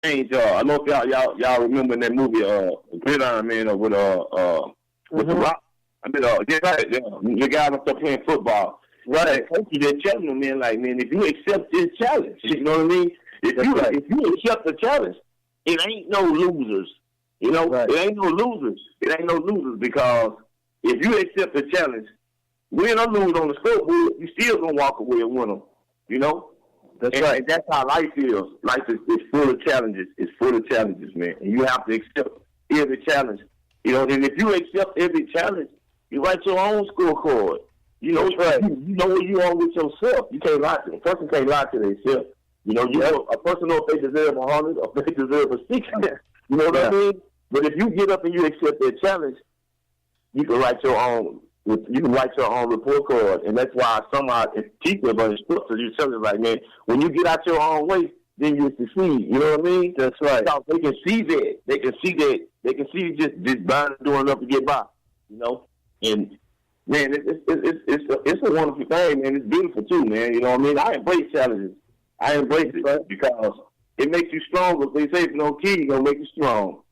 change. I know if y'all remember in that movie, Gridiron Man, with the Rock. I mean, the guys up there playing football. Right. Coach, they're telling them, man, like, man, if you accept this challenge, you know what I mean? If you accept the challenge, it ain't no losers. You know, It ain't no losers. It ain't no losers because if you accept the challenge, win or lose on the scoreboard, you still gonna walk away and win them. You know. And that's how life is. Life is full of challenges. It's full of challenges, man. And you have to accept every challenge. You know, and if you accept every challenge, you write your own scorecard. You know, you know where you are with yourself. You can't lie to them. A person can't lie to themselves. You know, a person knows if they deserve 100 or if they deserve a 60. You know what I mean? But if you get up and you accept that challenge, you can write your own. You can write your own report card, and that's why teachers or instructors, you tell them, like, man, when you get out your own way, then you succeed. You know what I mean? That's right. Because they can see that. They can see that. They can see just bound doing enough to get by. You know, and man, it's a wonderful thing, man. It's beautiful too, man. You know what I mean? I embrace challenges. I embrace it because it makes you stronger. They say if you don't kill, you're gonna make you strong.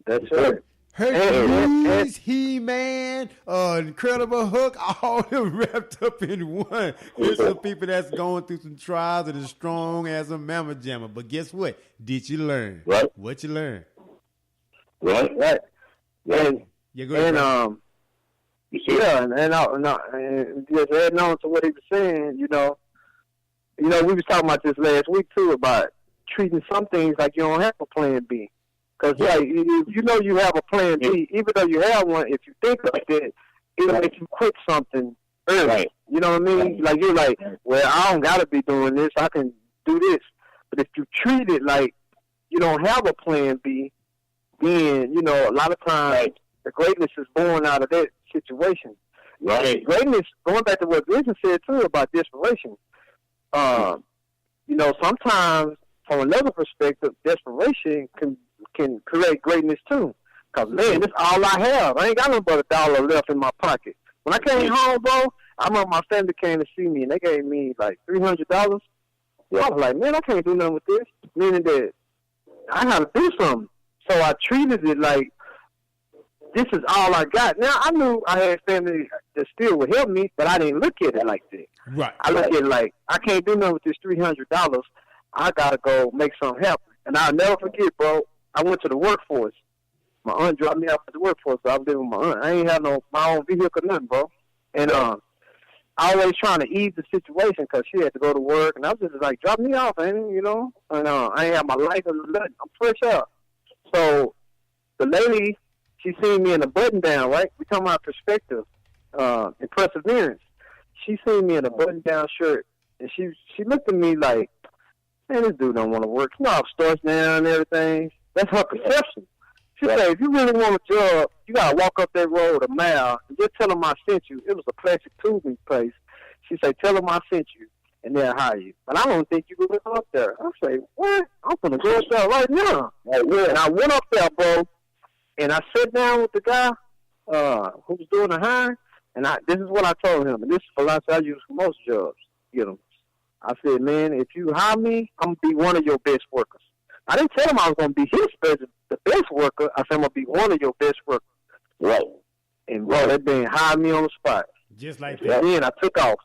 That's right. Hercules, He-Man, Incredible Hulk, all them wrapped up in one. There's some people that's going through some trials that are strong as a mamma jamma. But guess what? Did you learn? Right. What you learned? Right. And just adding on to what he was saying, you know, we was talking about this last week too about treating some things like you don't have a plan B. Because like you know you have a plan B, even though you have one. If you think like that, it'll make you quit something early. Right. You know what I mean? Like you're like, well, I don't gotta be doing this. I can do this. But if you treat it like you don't have a plan B, then you know a lot of times the greatness is born out of that situation. Right. Greatness, going back to what Vincent said too about desperation. You know, sometimes from another perspective, desperation can create greatness too. Cause man, this all I have. I ain't got nothing but $1 left in my pocket. When I came home, bro, I remember my family came to see me and they gave me like $300. I was like, man, I can't do nothing with this. Meaning that I had to do something. So I treated it like this is all I got. Now I knew I had family that still would help me, but I didn't look at it like that. Right. I look at it like I can't do nothing with this $300. I gotta go make something happen. And I'll never forget, bro. I went to the workforce. My aunt dropped me off at the workforce, so I was living with my aunt. I ain't have my own vehicle, nothing, bro. And I always trying to ease the situation because she had to go to work, and I was just like, drop me off, man, you know. And I ain't have my life or nothing. I'm fresh out. So the lady, she seen me in a button down, right? We talking about perspective and perseverance. She seen me in a button down shirt, and she looked at me like, man, this dude don't want to work. You know, I'm starts down and everything. That's her perception. She said, if you really want a job, you got to walk up that road a mile and just tell them I sent you. It was a plastic tubing place. She said, tell them I sent you, and they'll hire you. But I don't think you can live up there. I say, what? I'm going to go up there right now. And I went up there, bro, and I sat down with the guy who was doing the hiring, and this is what I told him, and this is a philosophy I use for most jobs. You know, I said, man, if you hire me, I'm going to be one of your best workers. I didn't tell him I was going to be the best worker. I said, I'm going to be one of your best workers. Right. And, bro, that man hired me on the spot. Just like that. And then I took off,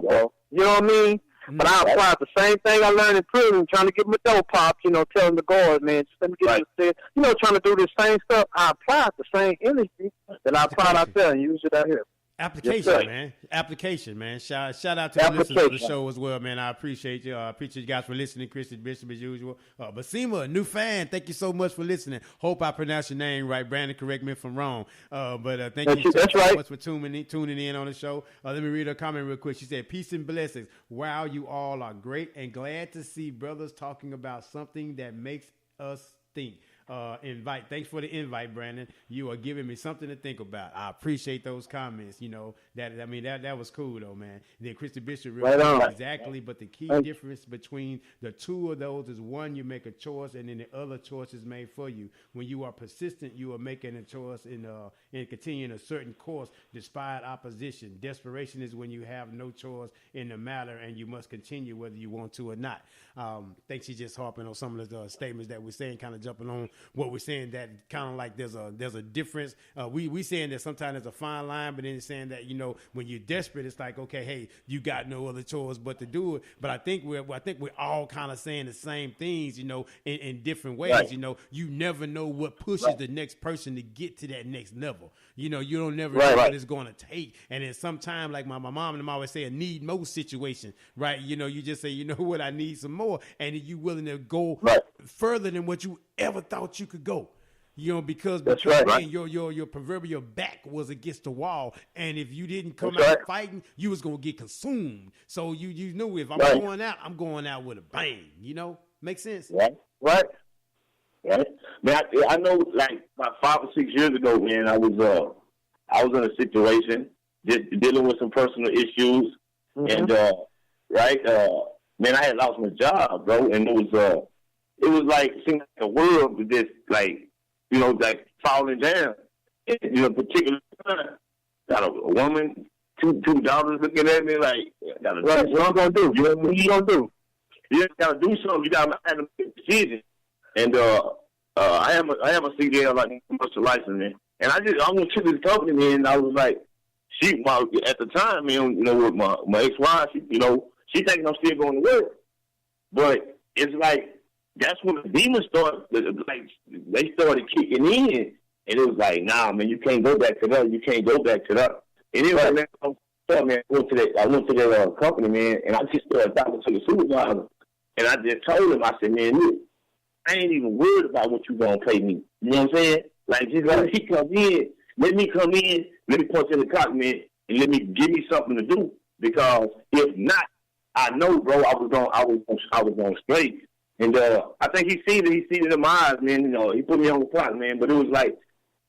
bro. You know what I mean? Mm-hmm. But I applied the same thing I learned in prison, trying to get my dough popped, you know, telling the guard, man, just let me get this, you know, trying to do the same stuff. I applied the same energy that I applied out there and used it out here. Application, man. Shout out to the listeners of the show as well, man. I appreciate you. I appreciate you guys for listening. Christian Bishop as usual. Basima, new fan. Thank you so much for listening. Hope I pronounced your name right. Brandon, correct me if I'm wrong. But thank you so much for tuning in on the show. Let me read her comment real quick. She said, peace and blessings. Wow, you all are great and glad to see brothers talking about something that makes us think. invite. Thanks for the invite, Brandon. You are giving me something to think about. I appreciate those comments. That was cool though, man. Then Christy Bishop really exactly. But the key difference between the two of those is one, you make a choice, and then the other choice is made for you. When you are persistent, you are making a choice in continuing a certain course despite opposition. Desperation is when you have no choice in the matter and you must continue whether you want to or not. I think she's just harping on some of the statements that we're saying, kind of jumping on what we're saying, that kind of like there's a difference. We saying that sometimes there's a fine line, but then it's saying that, when you're desperate, it's like, okay, hey, you got no other choice but to do it. But I think we're all kind of saying the same things, in different ways. Right. You never know what pushes the next person to get to that next level. You don't never know what it's going to take. And then sometimes, like my mom and them always say, a need more situation, right? You just say, you know what, I need some more. And you willing to go further than what you ever thought you could go. Because your proverbial back was against the wall, and if you didn't come out fighting, you was gonna get consumed. So you knew, if I'm going out, I'm going out with a bang. Make sense? Right. Man, I know, like about 5 or 6 years ago, man, I was in a situation just dealing with some personal issues, and man, I had lost my job, bro, and it was like, it seemed like the world was just like, like falling down. And, particular time, got a woman, two daughters looking at me like, what I'm gonna do? What you gonna do? You gotta do something. You gotta have to make a decision. And I am a CDL, like commercial license, man. And I went to this company, man, and I was like, at the time, man, with my ex-wife, she thinking I'm still going to work. But it's like, that's when the demons started, like, they started kicking in. And it was like, nah, man, you can't go back to that. You can't go back to that. And anyway, man, I went to that company, man, and I just started talking to the supervisor. And I just told him, I said, man, look, I ain't even worried about what you going to pay me. You know what I'm saying? Like, just let me come in. Let me come in. Let me punch in the clock, man, and give me something to do. Because if not, I know, bro, I was going straight. And I think he seen it in my eyes, man. He put me on the clock, man. But it was like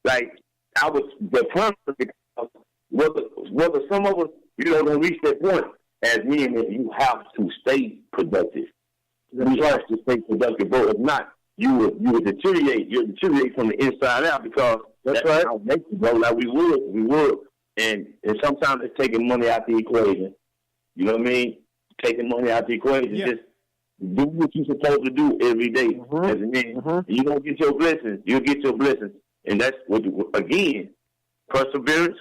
I was depressed because whether some of us, don't reach that point, as me and you have to stay productive. You have to stay productive, bro. If not, you would deteriorate. You'll deteriorate from the inside out, because that's how it makes you, bro. Like we would. And sometimes it's taking money out the equation. You know what I mean? Taking money out the equation. Yeah. Just do what you're supposed to do every day. As a man. You don't get your blessings. You'll get your blessings. And that's what, again, perseverance,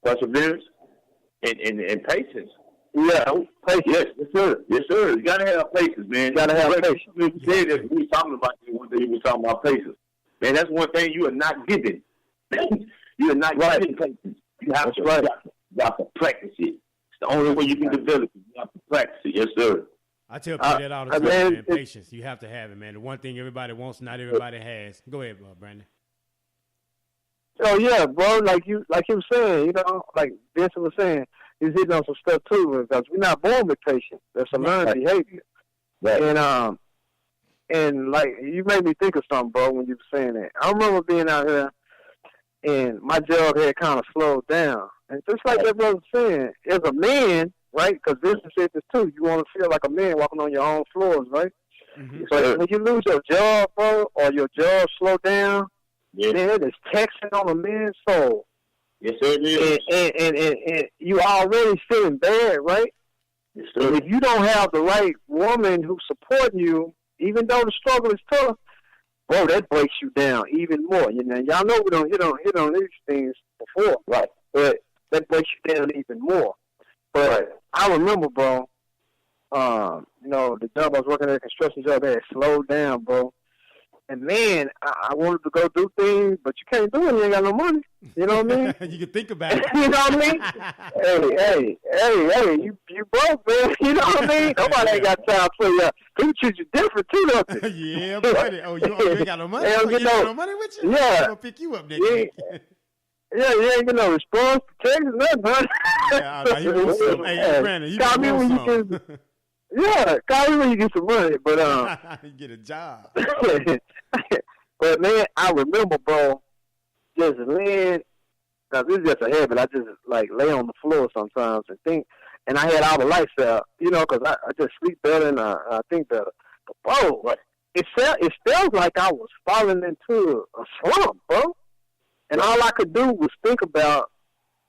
and patience. Yeah, patience. Yes, sir. You gotta have patience, man. You gotta have patience. We said that we were talking about it one day. We were talking about patience. Man, that's one thing you are not given. You are not given patience. You have to practice it. It's the only way you can develop it. You have to practice it. Yes, sir. I tell people that all the time, man. Patience. You have to have it, man. The one thing everybody wants, not everybody has. Go ahead, Brandon. Oh yeah, bro. Like you were saying, like Vincent was saying, he's hitting on some stuff too, because we're not born with patience. There's some learned behavior. Right. And like, you made me think of something, bro, when you were saying that. I remember being out here, and my job had kind of slowed down. And just like that brother was saying, as a man, right, because Vincent said this too, you want to feel like a man walking on your own floors, right? Mm-hmm. So when you lose your job, bro, or your job slow down, man, it is taxing on a man's soul. Yes, sir, it is. And you already feeling bad, right? Yes, sir. And if you don't have the right woman who's supporting you, even though the struggle is tough, bro, that breaks you down even more. Y'all know we don't hit on these things before, right? But that breaks you down even more. But I remember, bro, the job I was working at, a construction job, that had slowed down, bro. And man, I wanted to go do things, but you can't do it. You ain't got no money. You know what I mean? You can think about it. You know what I mean? hey, you broke, man. You know what I mean? Nobody ain't got time for you. People treat you different too, don't they? Yeah, buddy. Oh, you ain't got no money? You ain't got no money with you? Yeah. I'm gonna pick you up next week. Yeah, you ain't get no response, text, nothing, man. Hey, Brandon, call me when you get. Yeah, call me when you get some money, but you get a job. But man, I remember, bro, just laying. Cause it's just a habit. I just like lay on the floor sometimes and think, and I had all the lights out, cause I just sleep better and I think better. But bro, it felt like I was falling into a slump, bro. And all I could do was think about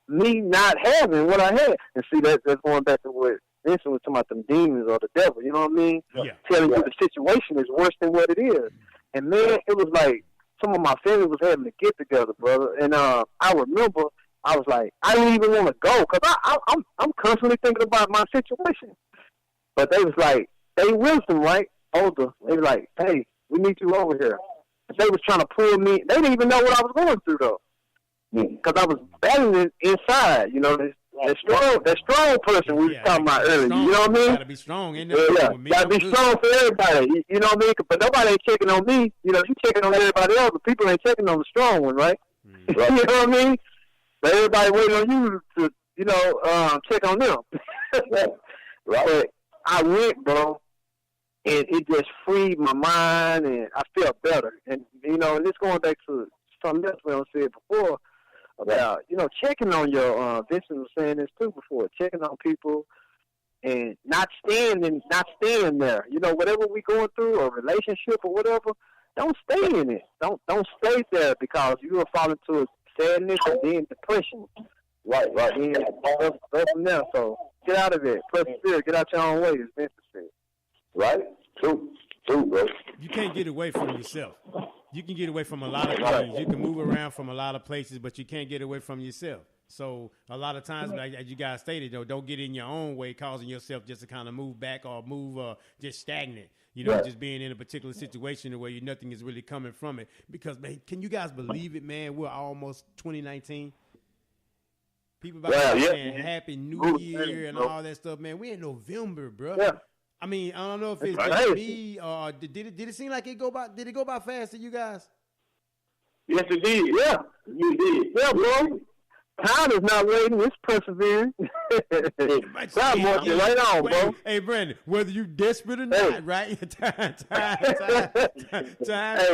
me not having what I had. And see, that's going back to what Vincent was talking about, them demons or the devil. You know what I mean? Yeah. Telling you the situation is worse than what it is. And man, it was like some of my family was having to get together, brother. And I remember I was like, I didn't even want to go because I'm constantly thinking about my situation. But they was like, they wisdom, right? Older. They was like, hey, we need you over here. They was trying to pull me. They didn't even know what I was going through though, because I was battling inside. That strong person we was talking about earlier. Strong. You know what I mean? Gotta be strong. Gotta be strong for everybody. You know what I mean? But nobody ain't checking on me. You checking on everybody else, but people ain't checking on the strong one, right? Right. You know what I mean? But everybody waiting on you to, check on them. Right. But I went, bro, and it just freed my mind, and I felt better. And and it's going back to something else we said before. About, checking on your, Vincent was saying this too before, checking on people and not staying there. Whatever we going through, a relationship or whatever, don't stay in it. Don't stay there because you will fall into sadness and then depression. Right. And go from there. So get out of it. Persist. Get out your own way, as Vincent said. Right? True, bro. You can't get away from yourself. You can get away from a lot of things. You can move around from a lot of places, but you can't get away from yourself. So a lot of times, like as you guys stated, though, don't get in your own way, causing yourself just to kind of move back or move just stagnant. Just being in a particular situation where nothing is really coming from it. Because, man, can you guys believe it, man? We're almost 2019. People about to be saying Happy New Year and all that stuff, man. We're in November, bro. Yeah. I mean, I don't know if it's just me or did it seem like it go by? Did it go by fast to you guys? Yes, it did. Yeah, you did. Yeah, bro. Time is not waiting; it's persevering. Time marching right on, bro. Hey, Brandon, whether you desperate or not, right? Time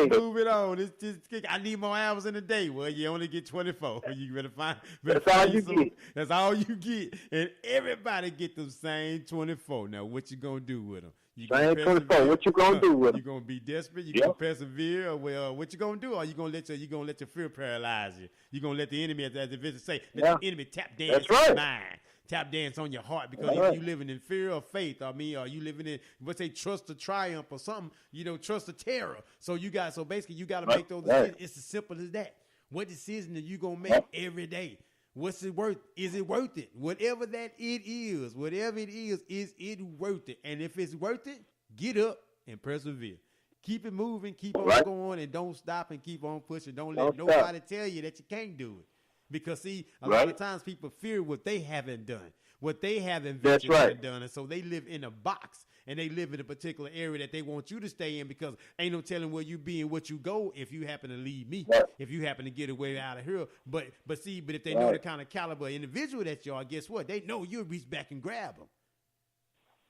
move it on. It's just, I need more hours in a day. Well, you only get 24. You better find. That's all you get. That's all you get, and everybody get the same 24. Now, what you gonna do with them? Same 24. What you gonna do with them? You gonna be desperate? You gonna persevere? Well, what you gonna do? Or you gonna let your fear paralyze you? You gonna let the enemy, as the Vincent say, let the enemy tap dance on your mind, tap dance on your heart, because if you living in fear or faith, or you living in trust or triumph or something, trust or terror. So basically you gotta make those decisions. It's as simple as that. What decision are you gonna make every day? What's it worth? Is it worth it? Whatever it is, is it worth it? And if it's worth it, get up and persevere. Keep it moving, keep on going, and don't stop and keep on pushing. Don't let nobody tell you that you can't do it. Because, see, a lot of times people fear what they haven't done, what they haven't done. And so they live in a box, and they live in a particular area that they want you to stay in, because ain't no telling where you be and what you go if you happen to leave me, if you happen to get away out of here. But if they know the kind of caliber individual that you are, guess what? They know you'll reach back and grab them.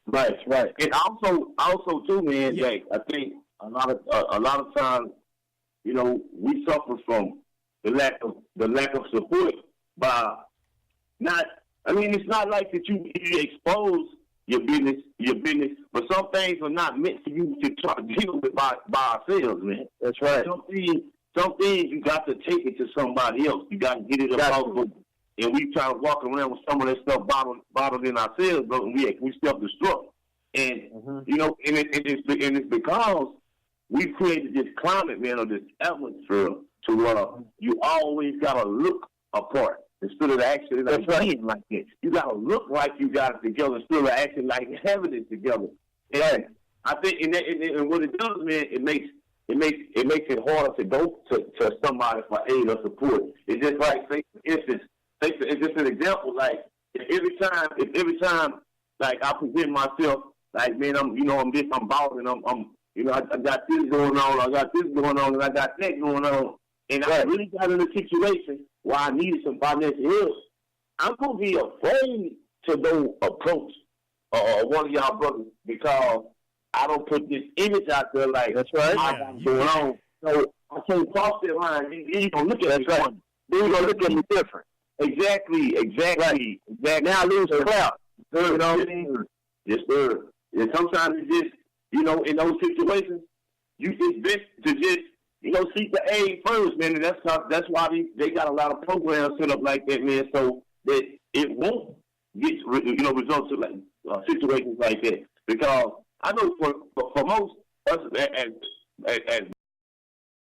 Right. And also too, man, Jake, I think a lot of times, we suffer from the lack of support by not. I mean, it's not like that you expose your business, but some things are not meant for you to try to deal with by ourselves, man. That's right. Some things you got to take it to somebody else. You got to get it up out, and we try to walk around with some of that stuff bottled in ourselves, bro, and we self-destruct. And and it's because we created this climate, man, or this atmosphere to you always gotta look apart instead of actually like being like that. You gotta look like you got it together instead of acting like having it together. And I think, and what it does, man, it makes it harder to go to somebody for aid or support. It's just like, say, for instance, it's just an example. Like if every time, like I present myself, like, man, I'm this, I'm balling, I got this going on, I got this going on, and I got that going on, and I really got in a situation where I needed some financial help. I'm gonna be afraid to go approach one of y'all brothers because I don't put this image out there like that's right. I got going on. So I can't cross that line. You gonna look at me one. Then you gonna look at me different. Exactly. Now I lose clout. You know what I mean? Yes, sir. And sometimes it's just, in those situations, it's best to just, seek the aid first, man. And that's why they got a lot of programs set up like that, man, so that it won't get, results to like situations like that. Because I know for most us as